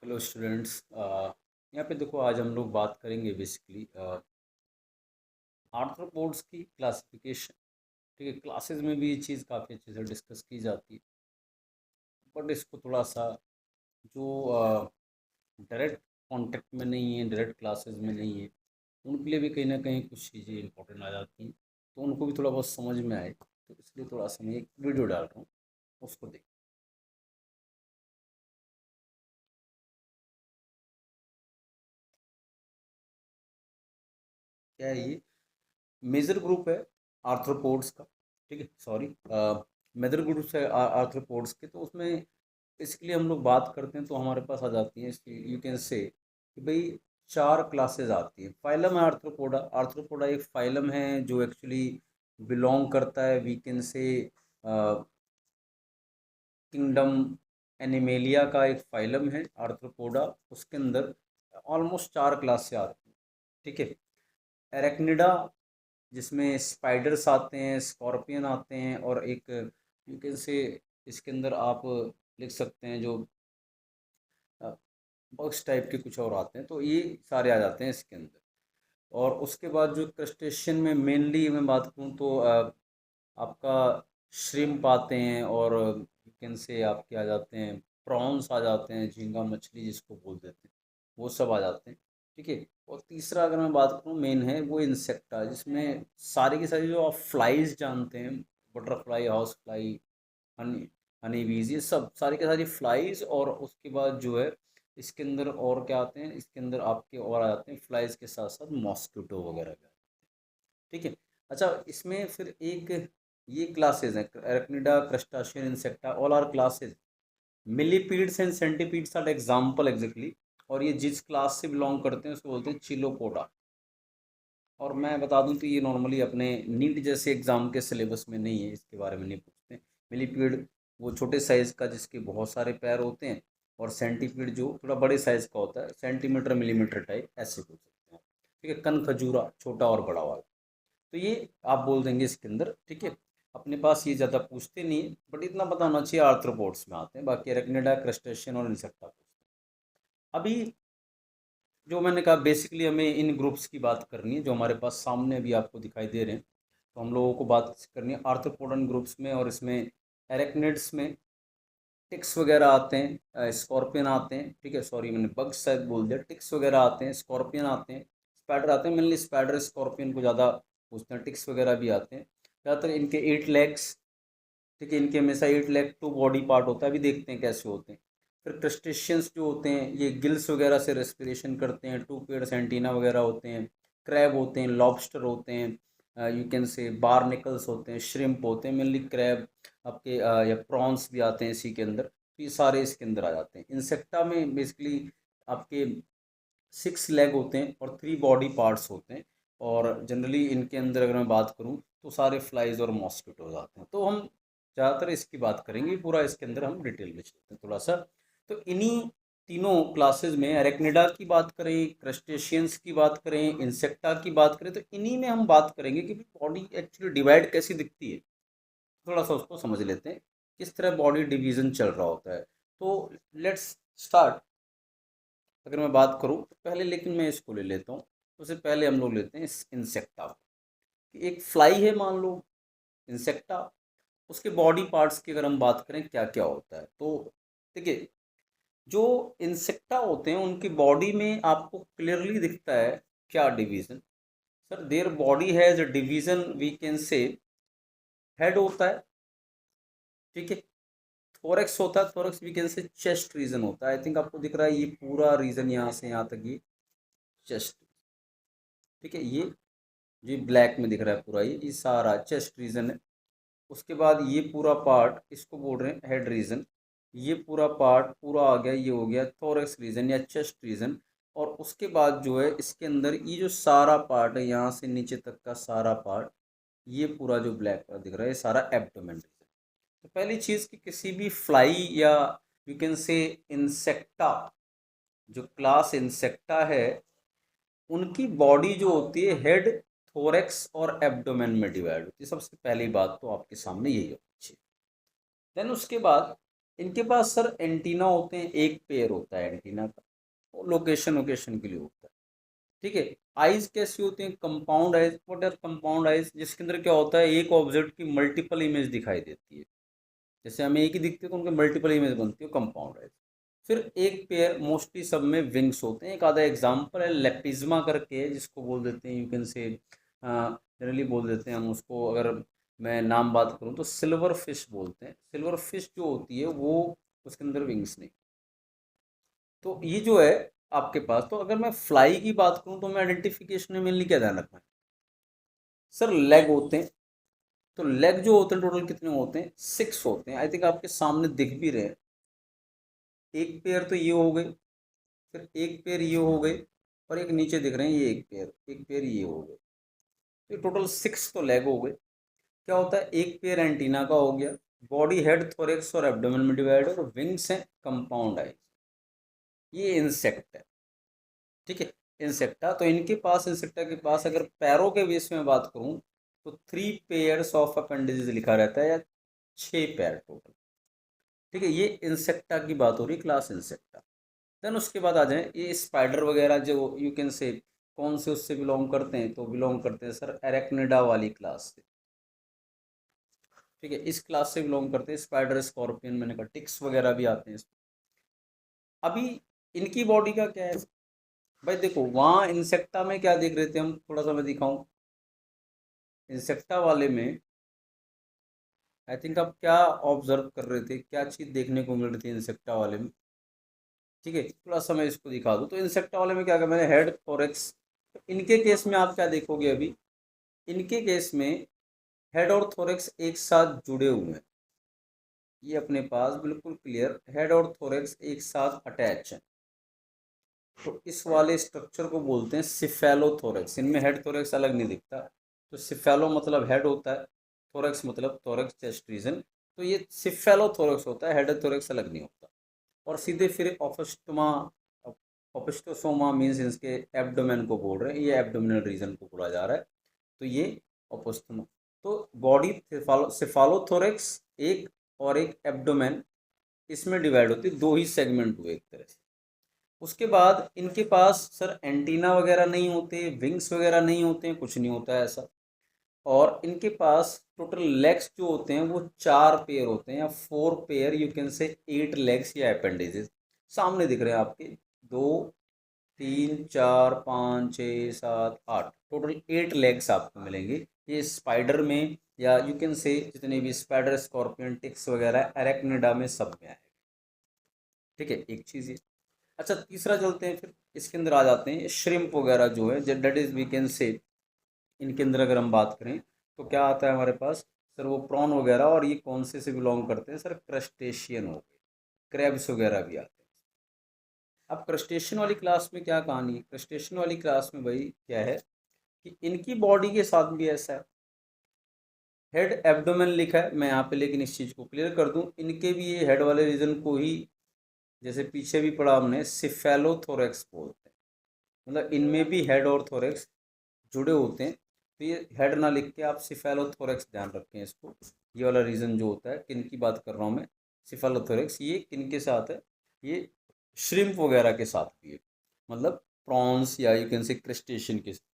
Hello students. यहाँ पे देखो, आज हम लोग बात करेंगे बेसिकली आर्थ्रोपोड्स की क्लासिफिकेशन। ठीक है, क्लासेस में भी ये चीज़ काफ़ी अच्छे से डिस्कस की जाती है, बट इसको थोड़ा सा जो डायरेक्ट कांटेक्ट में नहीं है, डायरेक्ट क्लासेस में नहीं है, उनके लिए भी कहीं ना कहीं कुछ चीज़ें इंपॉर्टेंट आ जाती हैं, तो उनको भी थोड़ा बहुत समझ में आए, तो इसलिए थोड़ा सा मैं एक वीडियो डाल रहा हूँ, उसको देख। क्या है ये? मेजर ग्रुप है आर्थ्रोपोड्स का। ठीक है, सॉरी, मेजर ग्रुप्स है आर्थ्रोपोड्स के, तो उसमें बेसिकली हम लोग बात करते हैं तो हमारे पास आ जाती है, यू कैन से कि भाई चार क्लासेस आती है। फाइलम है आर्थ्रोपोडा। आर्थ्रोपोडा एक फाइलम है जो एक्चुअली बिलोंग करता है, we can say kingdom Animalia का एक फाइलम है आर्थ्रोपोडा। उसके अंदर ऑलमोस्ट चार क्लास से आती है। ठीक है, एरेक्निडा, जिसमें स्पाइडर्स आते हैं, स्कॉर्पियन आते हैं, और एक यू कैन से इसके अंदर आप लिख सकते हैं जो बग्स टाइप के कुछ और आते हैं, तो ये सारे आ जाते हैं इसके अंदर। और उसके बाद जो क्रस्टेशियन में मेनली मैं बात करूँ तो आपका श्रिम्प आते हैं, और यू कैन से आपके आ जाते हैं प्रॉन्स आ जाते हैं, झींगा मछली जिसको बोल देते हैं, वो सब आ जाते हैं। ठीक है, और तीसरा अगर मैं बात करूँ मेन है वो इंसेक्टा, जिसमें सारी की सारी जो आप फ्लाइज जानते हैं, butterfly, house fly, Honey Honey बीज, ये सब सारी के सारी फ्लाइज। और उसके बाद जो है इसके अंदर और क्या आते हैं, इसके अंदर आपके और आ जाते हैं फ्लाइज के साथ साथ मॉस्किटो वगैरह भी। ठीक है, अच्छा, इसमें फिर एक ये क्लासेस हैं, Arachnida, crustacean, Insecta, all are classes. Millipedes and centipedes are example exactly. और ये जिस क्लास से बिलोंग करते हैं उसको बोलते हैं चिलोपोडा। और मैं बता दूं तो ये नॉर्मली अपने नीट जैसे एग्जाम के सिलेबस में नहीं है, इसके बारे में नहीं पूछते। मिलीपीड वो छोटे साइज का जिसके बहुत सारे पैर होते हैं, और सेंटीपीड जो थोड़ा बड़े साइज का होता है, सेंटीमीटर मिलीमीटर टाइप, ऐसे बोल सकते हैं। ठीक है, कन खजूरा, छोटा और बड़ा वाला, तो ये आप बोल देंगे इसके अंदर। ठीक है, अपने पास ये ज़्यादा पूछते नहीं है, बट इतना पता होना चाहिए आर्थ्रोपोड्स में आते हैं, बाकी एरेक्निडा, क्रस्टेशियन और इंसेक्टा पूछते हैं। अभी जो मैंने कहा बेसिकली हमें इन ग्रुप्स की बात करनी है जो हमारे पास सामने अभी आपको दिखाई दे रहे हैं, तो हम लोगों को बात करनी है आर्थ्रोपोडन ग्रुप्स में। और इसमें एरेक्निड्स में टिक्स वगैरह आते हैं, स्कॉर्पियन आते हैं। ठीक है, सॉरी मैंने बग्स शायद बोल दिया, टिक्स वगैरह आते हैं, स्कॉर्पियन आते हैं, स्पाइडर आते हैं। मेनली स्पाइडर स्कॉर्पियन को ज़्यादा पूछते हैं, टिक्स वगैरह भी आते हैं। ज़्यादातर इनके 8 लेग्स। ठीक है, इनके हमेशा 8 लेग 2 बॉडी पार्ट होता है, अभी देखते हैं कैसे होते हैं। फिर क्रस्टेशियंस जो होते हैं ये गिल्स वगैरह से रेस्पिरेशन करते हैं, 2 पेयर्स एंटीना वगैरह होते हैं। क्रैब होते हैं, लॉबस्टर होते हैं, यू कैन से बार्निकल्स होते हैं, श्रिम्प होते हैं, मेनली क्रैब आपके या प्रॉन्स भी आते हैं इसी के अंदर, तो ये सारे इसके अंदर आ जाते हैं। इंसेक्टा में बेसिकली आपके 6 लेग होते हैं और 3 बॉडी पार्ट्स होते हैं। और जनरली इनके अंदर अगर मैं बात करूं तो सारे फ्लाइज और मॉस्किटोज आते हैं, तो हम ज़्यादातर इसकी बात करेंगे, पूरा इसके अंदर हम डिटेल में चलते हैं थोड़ा सा। तो इन्हीं तीनों क्लासेस में एरेक्निडा की बात करें, क्रस्टेशियंस की बात करें, इंसेक्टा की बात करें, तो इन्हीं में हम बात करेंगे कि बॉडी एक्चुअली डिवाइड कैसी दिखती है। थोड़ा सा उसको समझ लेते हैं किस तरह बॉडी डिवीजन चल रहा होता है। तो लेट्स स्टार्ट। अगर मैं बात करूं तो पहले, लेकिन मैं इसको ले लेता हूँ, उससे पहले हम लोग लेते हैं इंसेक्टा। एक फ्लाई है मान लो, इंसेक्टा, उसके बॉडी पार्ट्स की अगर हम बात करें क्या क्या होता है, तो देखिए जो इंसेक्टा होते हैं उनकी बॉडी में आपको क्लियरली दिखता है क्या division. Sir their body has a division, we can say head होता है। ठीक है, थोरेक्स होता है, thorax we can say chest region होता है। आई थिंक आपको दिख रहा है ये पूरा रीजन यहाँ से यहाँ तक, ये चेस्ट। ठीक है, ये ब्लैक में दिख रहा है पूरा, ये सारा चेस्ट रीजन है। उसके बाद ये पूरा पार्ट इसको बोल रहे हैं हेड रीजन। ये पूरा पार्ट पूरा आ गया, ये हो गया थोरैक्स रीजन या चेस्ट रीजन। और उसके बाद जो है इसके अंदर ये जो सारा पार्ट है यहाँ से नीचे तक का सारा पार्ट, ये पूरा जो ब्लैक कलर दिख रहा है ये सारा एब्डोमेन रीजन। तो पहली चीज़ कि किसी भी फ्लाई या यू कैन से इंसेक्टा, जो क्लास इंसेक्टा है, उनकी बॉडी जो होती है हेड, थोरेक्स और एब्डोमेन में डिवाइड होती है। सबसे पहली बात तो आपके सामने यही होनी चाहिए। देन उसके बाद इनके पास सर एंटीना होते हैं, एक पेयर होता है एंटीना का, वो लोकेशन लोकेशन के लिए होता है। ठीक है। आइज कैसी होती है? Compound eyes. What are compound eyes? जिसके अंदर क्या होता है, एक ऑब्जेक्ट की मल्टीपल इमेज दिखाई देती है। जैसे हमें एक ही दिखती है तो उनके मल्टीपल इमेज बनती है, कंपाउंड आइज। फिर एक पेयर मोस्टली सब में विंग्स होते हैं। एक आधा एग्जांपल है लेपिज्मा करके है, जिसको बोल देते हैं, यू कैन से जनरली बोल देते हैं हम उसको, अगर मैं नाम बात करूं तो सिल्वर फिश बोलते हैं। सिल्वर फिश जो होती है वो, उसके अंदर विंग्स नहीं। तो ये जो है आपके पास, तो अगर मैं फ्लाई की बात करूं तो मैं आइडेंटिफिकेशन में मेनली क्या ध्यान रखना है सर? लेग होते हैं। तो लेग जो होते हैं टोटल कितने होते हैं? 6 होते हैं। आई थिंक आपके सामने दिख भी रहे हैं। एक पेयर तो ये हो गए, फिर एक पेयर ये हो गए, और एक नीचे दिख रहे हैं ये एक पेयर, एक पेयर ये हो गए। तो टोटल 6 तो लेग हो गए। क्या होता है, एक पेयर एंटीना का हो गया। बॉडी हेड, थोरेक्स और एब्डोमेन में डिवाइड, और विंग्स हैं कंपाउंड आइज। ये इंसेक्ट है। ठीक है। इंसेक्टा, तो इनके पास, इंसेक्टा के पास अगर पैरों के बेस में बात करूं तो 3 पेयर्स ऑफ अपेंडिजेस लिखा रहता है, या 6 पैर टोटल। ठीक है। ये इंसेक्टा की बात हो रही, क्लास इंसेक्टा। देन उसके बाद आ जाए ये स्पाइडर वगैरह, जो यू कैन से कौन से उससे बिलोंग करते हैं, तो बिलोंग करते हैं सर एरेक्निडा वाली क्लास से। ठीक है। इस क्लास से बिलोंग करते हैं स्पाइडर, स्कॉर्पियन, मैंने कहा टिक्स वगैरह भी आते हैं इसमें। अभी इनकी बॉडी का क्या है भाई? देखो वहाँ इंसेक्टा में क्या देख रहे थे हम, थोड़ा सा मैं दिखाऊं। इंसेक्टा वाले में आई थिंक आप क्या ऑब्जर्व कर रहे थे, क्या चीज़ देखने को मिल रही थी इंसेक्टा वाले में? ठीक है, थोड़ा सा मैं इसको दिखा दूँ। तो इंसेक्टा वाले में क्या कर, मैंने हेड, थोरेक्स। तो इनके केस में आप क्या देखोगे अभी, इनके केस में हेड और थोरेक्स एक साथ जुड़े हुए हैं। ये अपने पास बिल्कुल क्लियर, हेड और थोरेक्स एक साथ अटैच है। तो इस वाले स्ट्रक्चर को बोलते हैं सिफेलोथोरेक्स। इनमें हेड थोरेक्स अलग नहीं दिखता। तो सिफेलो मतलब हेड होता है, थोरेक्स मतलब थोरेक्स चेस्ट रीजन। तो ये सिफेलोथोरेक्स होता है, हेड थोरेक्स अलग नहीं होता। और सीधे फिर ओफस्टोमा, ओपिस्टोसोमा मीन्स इसके एब्डोमेन को बोल रहे हैं, ये एब्डोमिनल रीजन को बोला जा रहा है। तो ये ओपोस्टोमा। तो बॉडी सिफालोथोरेक्स एक, और एक एब्डोमेन, इसमें डिवाइड होती है। दो ही सेगमेंट हुए एक तरह से। उसके बाद इनके पास सर एंटीना वगैरह नहीं होते, विंग्स वगैरह नहीं होते हैं, कुछ नहीं होता है ऐसा। और इनके पास टोटल लेग्स जो होते हैं वो 4 पेयर होते हैं, या 4 pair, you can say 8 legs या अपेंडेजेस। सामने दिख रहे हैं आपके, 2 3 4 5 6 7 8, टोटल 8 लेग्स आपको मिलेंगे। ये स्पाइडर में, या यू कैन से जितने भी स्पाइडर, स्कॉर्पियन, टिक्स वगैरह, एरेक्निडा में सब में आएगा। ठीक है, एक चीज़ ये। अच्छा, तीसरा चलते हैं फिर, इसके अंदर आ जाते हैं श्रिम्प वगैरह जो है, दैट इज वी कैन से, इनके अंदर अगर हम बात करें तो क्या आता है हमारे पास सर? वो प्रॉन वगैरह, और ये कौन से बिलोंग करते हैं सर? क्रस्टेशियन हो गए, क्रैब्स वगैरह भी आते हैं। अब क्रस्टेशियन वाली क्लास में क्या कहानी है? क्रस्टेशियन वाली क्लास में भाई क्या है कि इनकी बॉडी के साथ भी ऐसा है। हेड, एब्डोमेन लिखा है मैं यहाँ पे, लेकिन इस चीज़ को क्लियर कर दूं, इनके भी ये हेड वाले रीजन को ही, जैसे पीछे भी पढ़ा हमने, सिफेलोथोरेक्स बोलते हैं। मतलब इनमें भी हेड और थोरेक्स जुड़े होते हैं। तो ये हेड ना लिख के आप सिफेलोथोरेक्स ध्यान रखें इसको। ये वाला रीज़न जो होता है, किन की बात कर रहा हूँ मैं, सिफेलोथोरेक्स, ये किन के साथ है? ये श्रिम्प वगैरह के साथ भी है, मतलब प्रॉन्स या यू कैन से क्रस्टेशियन के साथ।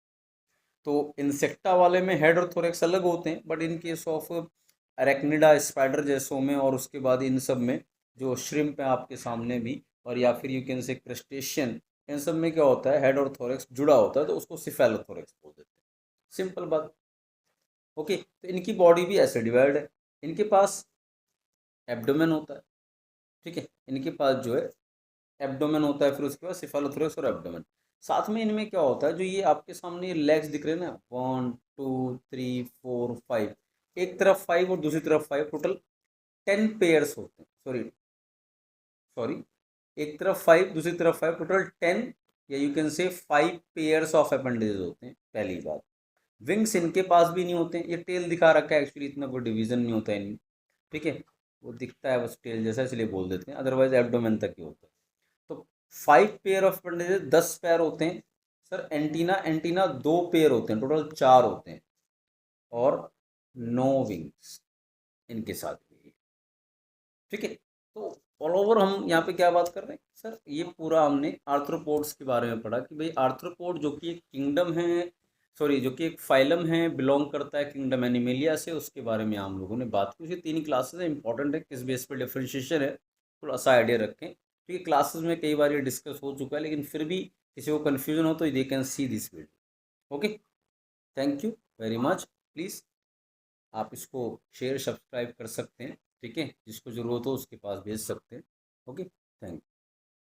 तो इंसेक्टा वाले में हेड और थोरेक्स अलग होते हैं, but in case of Arachnida, spider जैसों में, और उसके बाद इन सब में जो श्रिम्प है आपके सामने भी, और या फिर यू कैन से क्रस्टेशियन, इन सब में क्या होता है, हेड और थोरेक्स जुड़ा होता है, तो उसको सिफेलोथोरेक्स बोल देते हैं। सिंपल बात। ओके, तो इनकी बॉडी भी ऐसे डिवाइड है। इनके पास एब्डोमेन होता है। ठीक है, इनके पास जो है एब्डोमेन होता है, फिर उसके बाद सिफेलोथोरेक्स और एब्डोमेन। साथ में इनमें क्या होता है, जो ये आपके सामने लेग्स दिख रहे हैं ना, 1 2 3 4 5, एक तरफ 5 और दूसरी तरफ 5, टोटल 10 पेयर्स होते हैं। सॉरी सॉरी, एक तरफ 5 दूसरी तरफ 5, टोटल 10, या you can say 5 pairs of appendages होते हैं, पहली बात। विंग्स इनके पास भी नहीं होते हैं, ये टेल दिखा रखा है एक्चुअली, इतना कोई डिवीजन नहीं होता है इनमें। ठीक है, वो दिखता है बस टेल जैसा, इसलिए बोल देते हैं, अदरवाइज एब्डोमेन तक ही होता है। तो 5 पेयर ऑफ अपेंडेजेस, 10 पैर होते हैं। सर एंटीना, एंटीना 2 पेयर होते हैं, टोटल 4 होते हैं। और नो विंग्स इनके साथ भी। ठीक है, तो ऑल ओवर हम यहाँ पे क्या बात कर रहे हैं सर, ये पूरा हमने आर्थ्रोपोड्स के बारे में पढ़ा कि भाई आर्थ्रोपोड जो कि एक किंगडम है, सॉरी जो कि एक फाइलम है, बिलोंग करता है किंगडम एनिमेलिया से, उसके बारे में हम लोगों ने बात की। उसकी 3 क्लासेस है, इंपॉर्टेंट है, किस बेस पे डिफरेंशिएशन है, थोड़ा सा आइडिया रखें, क्योंकि क्लासेस में कई बार ये डिस्कस हो चुका है, लेकिन फिर भी किसी को कन्फ्यूजन हो तो they can see this video. Okay, thank you very much. Please आप इसको शेयर सब्सक्राइब कर सकते हैं, ठीक है, जिसको ज़रूरत हो उसके पास भेज सकते हैं। Okay, thank you.